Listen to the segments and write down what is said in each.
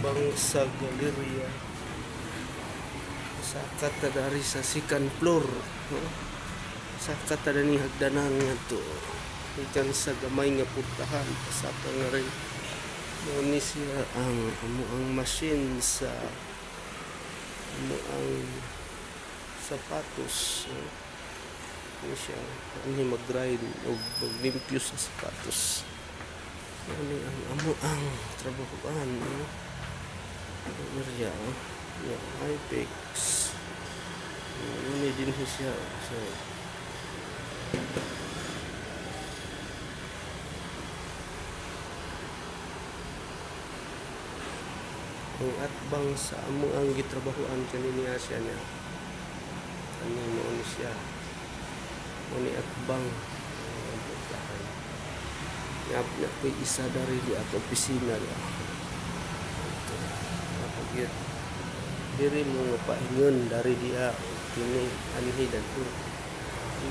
tabang sa galerya sa katadari sa second floor, no? Sa katadani hagdanan nga to ikan sa gamay nga putahan pasapa nga rin ni siya ang amuang machine sa amuang sapatos, no? Ni siya ani mag-grind o maglimpyo sa sapatos. Ano ang amuang trabahoan, no? Area yung Hypex ini din siya so ang atbang sa amuang gitrabahoan kanina siya na ano mo siya ni atbang yap na po isa dari di ato opisina la kapag diri mo nga paingon dari dia kini anhi dan tu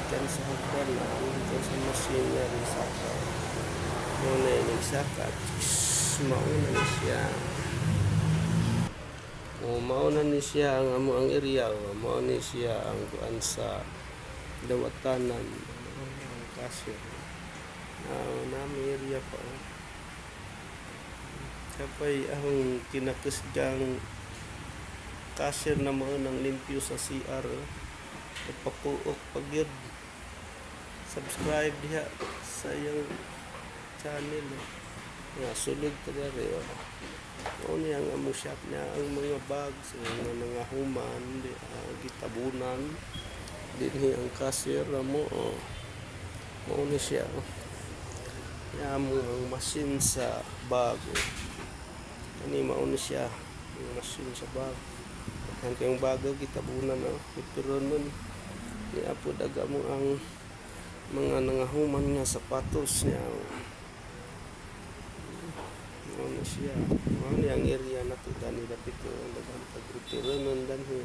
ikan sa hagdan na ikan sa machine nga rin saka muna yung saka mauna ni siya mauna ni siya ang amuang area mauna ni siya ang kuan sa dawatanan ang kasyo nami area pa kapay ang kinakasgang cashier na mo nang limpyo sa CR papuok pagyud subscribe diha sa iyang channel nga sulod ka dere o niya ang among shop niya ang mga bags mga human gitabunan dinhi ang cashier mo mao ni siya mo ang machine sa bag ani mao ni siya ang machine sa bag ang kayong bagaw gitabunan pero nun ni apo daga mo ang mga nangahuman nga sapatos niya ano siya ano ang area na to dani dapit ko ang dagang pag-repiro nun danhi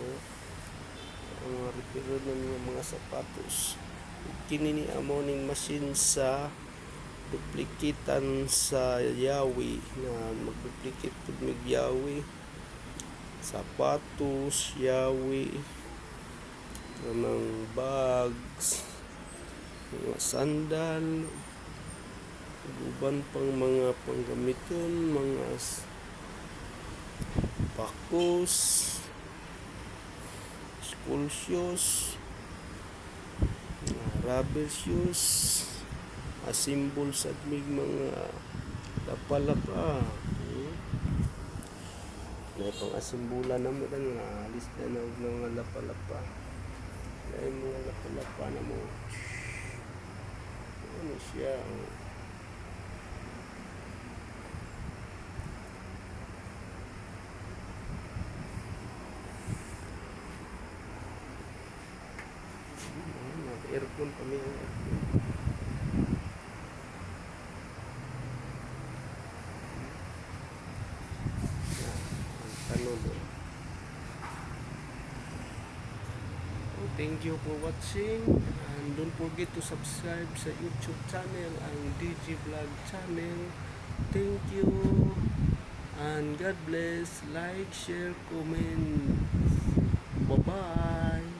ang mga repiro nun nga mga sapatos kini ni amoning machine sa duplikitan sa yawi na mag-duplicate pud mig yawi sapatos, yawi, ng bags, mga sandal, uban pang mga panggamiton, mga pakos, school shoes, rubber shoes, asimbol sa mga lapalapa. May pang-asimbulan na mo na lista na mga lapalapa. May mga lapalapa na mo. Ano siya? Aircon pa may aircon. Thank you for watching and don't forget to subscribe sa YouTube channel ang DG Vlog channel. Thank you and God bless. Like, share, comment. Bye bye.